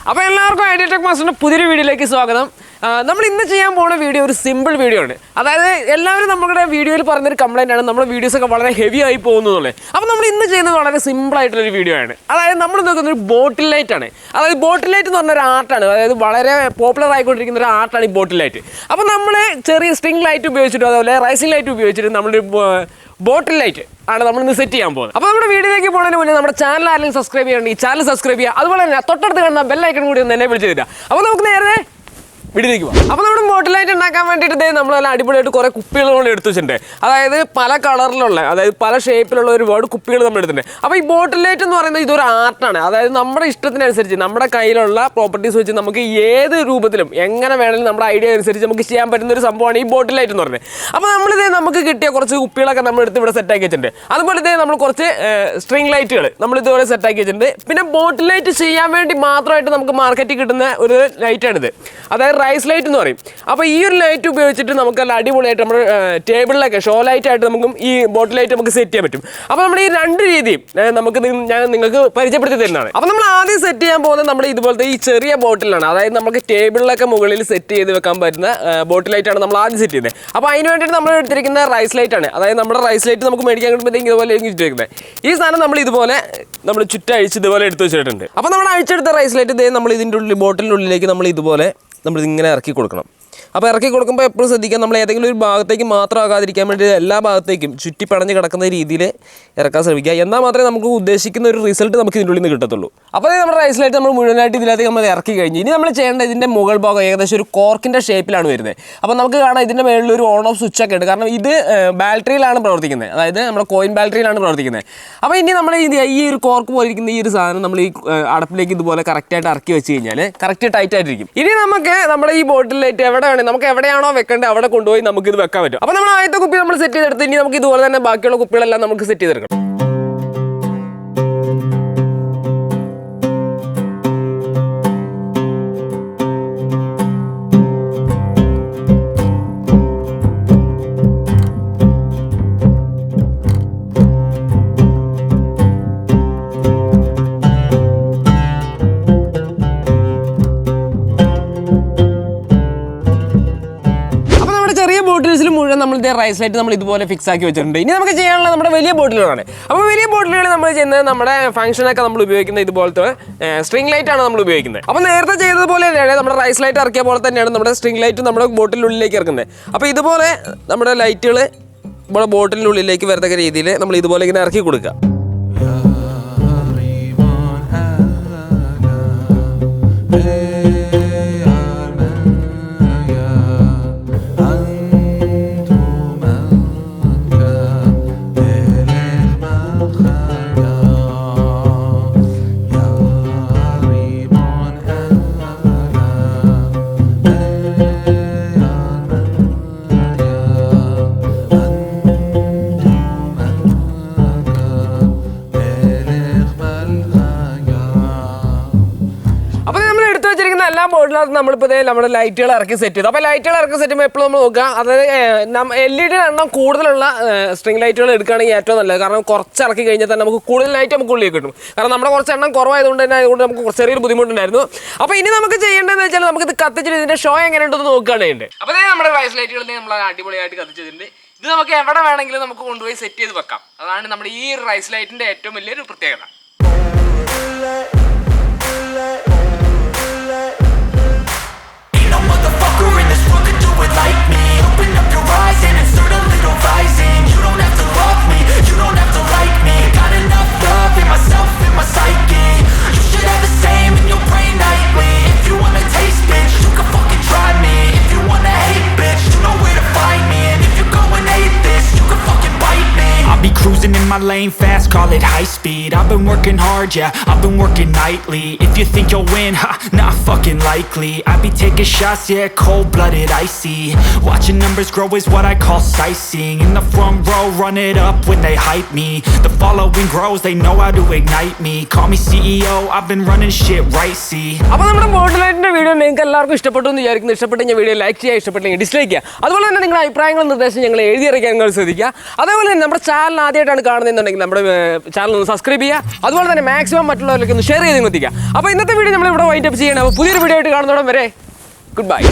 അപ്പോൾ എല്ലാവർക്കും idea tech മാസ്റ്ററിന്റെ പുതിയൊരു വീഡിയോയിലേക്ക് സ്വാഗതം. നമ്മൾ ഇന്ന് ചെയ്യാൻ പോകുന്ന വീഡിയോ ഒരു സിമ്പിൾ വീഡിയോ ആണ്. അതായത് എല്ലാവരും നമ്മുടെ വീഡിയോയിൽ പറഞ്ഞൊരു കംപ്ലൈൻ്റ് ആണ്, നമ്മുടെ വീഡിയോസൊക്കെ വളരെ ഹെവി ആയി പോകുന്നതുള്ളത്. അപ്പോൾ നമ്മൾ ഇന്ന് ചെയ്യുന്നത് വളരെ സിമ്പിൾ ആയിട്ടുള്ളൊരു വീഡിയോ ആണ്. അതായത് നമ്മൾ നോക്കുന്ന ഒരു ബോട്ടിൽ ലൈറ്റ് ആണ്. അതായത് ബോട്ടിൽ ലൈറ്റ് എന്ന് പറഞ്ഞൊരു ആർട്ടാണ്, അതായത് വളരെ പോപ്പുലർ ആയിക്കൊണ്ടിരിക്കുന്ന ഒരു ആർട്ടാണ് ഈ ബോട്ടിൽ ലൈറ്റ്. അപ്പോൾ നമ്മൾ ചെറിയ സ്ട്രിംഗ് ലൈറ്റ് ഉപയോഗിച്ചിട്ടും അതുപോലെ റൈസിംഗ് ലൈറ്റ് ഉപയോഗിച്ചിട്ട് നമ്മളൊരു ബോട്ടിൽ ലൈറ്റ് ആണ് നമ്മൾ ഇന്ന് സെറ്റ് ചെയ്യാൻ പോകുന്നത്. അപ്പോൾ നമ്മുടെ വീഡിയോയിലേക്ക് പോകുന്നതിന് മുന്നേ നമ്മുടെ ചാനൽ ആരെങ്കിലും സബ്സ്ക്രൈബ് ചെയ്യണമെങ്കിൽ ഈ ചാനൽ സബ്സ്ക്രൈബ് ചെയ്യുക. അതുപോലെ തന്നെ തൊട്ടടുത്ത് കാണുന്ന ബെല്ലൈക്കൺ കൂടി ഒന്ന് എനേബിൾ ചെയ്തിട്ട്. അപ്പോൾ നമുക്ക് നേരെ വീട്ടിലേക്ക് പോകാം. അപ്പോൾ നമ്മുടെ ബോട്ടിൽ ലൈറ്റ് ഉണ്ടാക്കാൻ വേണ്ടിയിട്ട് നമ്മൾ നല്ല അടിപൊളിയായിട്ട് കുറേ കുപ്പികൾ കൊണ്ട് എടുത്തു വെച്ചിട്ടുണ്ട്. അതായത് പല കളറിലുള്ള, അതായത് പല ഷേപ്പിലുള്ള ഒരുപാട് കുപ്പികൾ നമ്മൾ എടുത്തിട്ടുണ്ട്. അപ്പോൾ ഈ ബോട്ടിൽ ലൈറ്റ് എന്ന് പറയുന്നത് ഇതൊരു ആർട്ടാണ്. അതായത് നമ്മുടെ ഇഷ്ടത്തിനനുസരിച്ച് നമ്മുടെ കയ്യിലുള്ള പ്രോപ്പർട്ടീസ് വെച്ച് നമുക്ക് ഏത് രൂപത്തിലും എങ്ങനെ വേണമെങ്കിലും നമ്മുടെ ഐഡിയ അനുസരിച്ച് നമുക്ക് ചെയ്യാൻ പറ്റുന്ന ഒരു സംഭവമാണ് ഈ ബോട്ടിൽ ലൈറ്റ് എന്ന് പറയുന്നത്. അപ്പോൾ നമ്മളിത് നമുക്ക് കിട്ടിയ കുറച്ച് കുപ്പികളൊക്കെ നമ്മൾ എടുത്ത് ഇവിടെ സെറ്റാക്കി വെച്ചിട്ടുണ്ട്. അതുപോലെ തന്നെ നമ്മൾ കുറച്ച് സ്ട്രിംഗ് ലൈറ്റുകൾ നമ്മൾ ഇതുപോലെ സെറ്റാക്കി വെച്ചിട്ടുണ്ട്. പിന്നെ ബോട്ടിൽ ലൈറ്റ് ചെയ്യാൻ വേണ്ടി മാത്രമായിട്ട് നമുക്ക് മാർക്കറ്റിൽ കിട്ടുന്ന ഒരു ലൈറ്റാണിത്, അതായത് റൈസ് ലൈറ്റ് എന്ന് പറയും. അപ്പോൾ ഈ ഒരു ലൈറ്റ് ഉപയോഗിച്ചിട്ട് നമുക്ക് നല്ല അടിപൊളിയായിട്ട് നമ്മുടെ ടേബിളിലൊക്കെ ഷോ ലൈറ്റായിട്ട് നമുക്കും ഈ ബോട്ടിൽ ലൈറ്റ് നമുക്ക് സെറ്റ് ചെയ്യാൻ പറ്റും. അപ്പോൾ നമ്മുടെ ഈ രണ്ട് രീതിയും ഞാൻ നിങ്ങൾക്ക് പരിചയപ്പെടുത്തി തരുന്നതാണ്. അപ്പോൾ നമ്മൾ ആദ്യം സെറ്റ് ചെയ്യാൻ പോകുന്നത് നമ്മുടെ ഇതുപോലത്തെ ഈ ചെറിയ ബോട്ടിലാണ്. അതായത് നമുക്ക് ടേബിളിലൊക്കെ മുകളിൽ സെറ്റ് ചെയ്ത് വെക്കാൻ പറ്റുന്ന ബോട്ടിൽ ലൈറ്റാണ് നമ്മൾ ആദ്യം സെറ്റ് ചെയ്യുന്നത്. അപ്പോൾ അതിന് വേണ്ടിയിട്ട് നമ്മൾ എടുത്തിരിക്കുന്ന റൈസ് ലൈറ്റാണ്. അതായത് നമ്മുടെ റൈസ് ലൈറ്റ് നമുക്ക് മേടിക്കാൻ കിട്ടുമ്പോഴത്തേക്കും ഇതുപോലെ ചുറ്റിവെക്കുന്നത്. ഈ സാധനം നമ്മൾ ഇതുപോലെ നമ്മൾ ചുറ്റഴിച്ച് ഇതുപോലെ എടുത്ത് വെച്ചിട്ടുണ്ട്. അപ്പോൾ നമ്മൾ അഴിച്ചെടുത്ത റൈസ് ലൈറ്റ് നമ്മൾ ഇതിൻ്റെ ഉള്ളിൽ ബോട്ടിലിൻ്റെ ഉള്ളിലേക്ക് നമ്മൾ ഇതുപോലെ നമ്മളിങ്ങനെ ഇറക്കി കൊടുക്കണം. അപ്പോൾ ഇറക്കി കൊടുക്കുമ്പോൾ എപ്പോഴും ശ്രദ്ധിക്കാം, നമ്മൾ ഏതെങ്കിലും ഒരു ഭാഗത്തേക്ക് മാത്രം ആകാതിരിക്കാൻ വേണ്ടി എല്ലാ ഭാഗത്തേക്കും ചുറ്റി പടഞ്ഞ് കിടക്കുന്ന രീതിയിൽ ഇറക്കാൻ ശ്രമിക്കുക. എന്നാൽ മാത്രമേ നമുക്ക് ഉദ്ദേശിക്കുന്ന ഒരു റിസൾട്ട് നമുക്ക് ഇതിൻ്റെ ഉള്ളിൽ നിന്ന് കിട്ടത്തുള്ളൂ. അപ്പോൾ നമ്മുടെ റൈസ് ലൈറ്റ് നമ്മൾ മുഴുവനായിട്ട് ഇതിനകത്ത് നമ്മൾ ഇറക്കി കഴിഞ്ഞ് ഇനി നമ്മൾ ചെയ്യേണ്ടത് ഇതിൻ്റെ മുകൾ ഭാഗം ഏകദേശം ഒരു കോർക്കിൻ്റെ ഷേപ്പിലാണ് വരുന്നത്. അപ്പോൾ നമുക്ക് കാണാം ഇതിൻ്റെ മേളിൽ ഒരു ഓൺ ഓഫ് സ്വിച്ചൊക്കെ ഉണ്ട്, കാരണം ഇത് ബാറ്ററിയിലാണ് പ്രവർത്തിക്കുന്നത്, അതായത് നമ്മുടെ കോയിൻ ബാറ്ററിയിലാണ് പ്രവർത്തിക്കുന്നത്. അപ്പോൾ ഇനി നമ്മൾ ഈ ഒരു കോർക്ക് പോലെ ഇരിക്കുന്ന ഈ ഒരു സാധനം നമ്മൾ ഈ അടപ്പിലേക്ക് ഇതുപോലെ കറക്റ്റായിട്ട് ഇറക്കി വെച്ച് കഴിഞ്ഞാൽ കറക്റ്റ് ടൈറ്റ് ആയിട്ടിരിക്കും. ഇനി നമുക്ക് നമ്മുടെ ഈ ബോട്ടിൽ ലൈറ്റ് എവിടെ നമുക്ക് എവിടെയാണോ വെക്കേണ്ടത് അവിടെ കൊണ്ടുപോയി നമുക്ക് ഇത് വെക്കാൻ പറ്റും. അപ്പോൾ നമ്മൾ ആദ്യത്തെ കുപ്പി നമ്മൾ സെറ്റ് ചെയ്തെടുത്ത് ഇനി നമുക്ക് ഇതുപോലെ തന്നെ ബാക്കിയുള്ള കുപ്പികളെല്ലാം നമുക്ക് സെറ്റ് ചെയ്തെടുക്കണം. ബോട്ടിൽസിൽ മുഴുവൻ നമ്മൾ ഇതേ റൈസ് ലൈറ്റ് നമ്മൾ ഇതുപോലെ ഫിക്സ് ആക്കി വെച്ചിട്ടുണ്ട്. ഇനി നമുക്ക് ചെയ്യാനുള്ള നമ്മുടെ വലിയ ബോട്ടിലുകളാണ്. അപ്പോൾ വലിയ ബോട്ടിലുകൾ നമ്മൾ ചെയ്യുന്നത് നമ്മുടെ ഫംഗ്ഷനൊക്കെ നമ്മൾ ഉപയോഗിക്കുന്ന ഇതുപോലത്തെ സ്ട്രിംഗ് ലൈറ്റ് ആണ് നമ്മൾ ഉപയോഗിക്കുന്നത്. അപ്പോൾ നേരത്തെ ചെയ്തതുപോലെ തന്നെയാണ് നമ്മുടെ റൈസ് ലൈറ്റ് ഇറക്കിയ പോലെ തന്നെയാണ് നമ്മുടെ സ്ട്രിംഗ് ലൈറ്റ് നമ്മുടെ ബോട്ടിലുള്ളിലേക്ക് ഇറക്കുന്നത്. അപ്പോൾ ഇതുപോലെ നമ്മുടെ ലൈറ്റുകൾ നമ്മുടെ ബോട്ടിലിനുള്ളിലേക്ക് വരത്തക്ക രീതിയിൽ നമ്മൾ ഇതുപോലെ ഇങ്ങനെ ഇറക്കി കൊടുക്കുക. എല്ലാ ബോർഡിനകത്ത് നമ്മളിപ്പോൾ നമ്മുടെ ലൈറ്റുകൾ ഇറക്കി സെറ്റ് ചെയ്തു. അപ്പോൾ ലൈറ്റുകൾ ഇറക്കി സെറ്റ് ചെയ്യുമ്പോൾ എപ്പോഴും നമ്മൾ നോക്കുക, അതായത് LED എണ്ണം കൂടുതലുള്ള സ്ട്രിംഗ് ലൈറ്റുകൾ എടുക്കുകയാണെങ്കിൽ ഏറ്റവും നല്ലത്. കാരണം കുറച്ച് ഇറക്കി കഴിഞ്ഞാൽ തന്നെ നമുക്ക് കൂടുതൽ ലൈറ്റ് നമുക്ക് ഉള്ളിൽ കിട്ടും. കാരണം നമ്മുടെ കുറച്ച് എണ്ണം കുറവായതുകൊണ്ട് തന്നെ അതുകൊണ്ട് നമുക്ക് ചെറിയൊരു ബുദ്ധിമുട്ടുണ്ടായിരുന്നു. അപ്പോൾ ഇനി നമുക്ക് ചെയ്യേണ്ടതെന്ന് വെച്ചാൽ നമുക്കിത് കത്തിച്ചിട്ട് ഇതിൻ്റെ ഷോ എങ്ങനെയുണ്ടെന്ന് നോക്കുകയാണ് ചെയ്യേണ്ടത്. അപ്പോൾ നമ്മുടെ റൈസ് ലൈറ്റുകൾ നമ്മൾ അടിപൊളിയായിട്ട് കത്തിച്ചിട്ടുണ്ട്. ഇത് നമുക്ക് എവിടെ വേണമെങ്കിലും നമുക്ക് കൊണ്ടുപോയി സെറ്റ് ചെയ്ത് വെക്കാം. അതാണ് നമ്മുടെ ഈ റൈസ് ലൈറ്റിൻ്റെ ഏറ്റവും വലിയൊരു പ്രത്യേകത. Like me, open up your eyes and insert a little rising. You don't have to love me, you don't have to like me. Got enough love in myself, in my psyche. You should have the same in your brain nightly. If you wanna taste, bitch, you can fucking try me. If you wanna hate, bitch, you know where to find me. And if you go and hate this, you can fucking bite me. I'll be cruising in my lane fast, call it high speed. I've been working hard, yeah, I've been working nightly. If you think you'll win, ha, not fucking likely. I be taking shots, yeah, cold-blooded, icy. Watching numbers grow is what I call sightseeing. In the front row, run it up when they hype me. The following grows, they know how to ignite me. Call me CEO, I've been running shit right, see. അപ്പോൾ നമ്മുടെ ബോട്ടിൽ ലൈറ്റിന്റെ video നിങ്ങൾക്ക് എല്ലാവർക്കും ഇഷ്ടപ്പെട്ടു എന്ന് വിചാരിക്കുന്നു. ഇഷ്ടപ്പെട്ടെങ്കിൽ video like ചെയ്യുക, ഇഷ്ടപ്പെട്ടെങ്കിൽ ഡിസ്ലൈക്ക് ചെയ്യുക. അതുപോലെ തന്നെ നിങ്ങളുടെ അഭിപ്രായങ്ങളും നിർദ്ദേശം ഞങ്ങൾ എഴുതി അറിയിക്കാൻ നിങ്ങൾ ശ്രദ്ധിക്കുക. അതേപോലെ തന്നെ നമ്മുടെ ചാനൽ ആദ്യമായിട്ടാണ് കാണുന്നത് കാണുന്നുണ്ടെങ്കിൽ നമ്മുടെ ചാനൽ ഒന്ന് സബ്സ്ക്രൈബ് ചെയ്യുക. അതുപോലെ തന്നെ മാക്സിമം മറ്റുള്ളവരിലേക്ക് ഒന്ന് ഷെയർ ചെയ്ത് എത്തിക്കുക. അപ്പോൾ ഇന്നത്തെ വീഡിയോ നമ്മൾ ഇവിടെ വൈൻഡപ്പ് ചെയ്യണം. അപ്പോൾ പുതിയൊരു വീഡിയോ ആയിട്ട് കാണുന്നതോടെ വരെ ഗുഡ് ബൈ.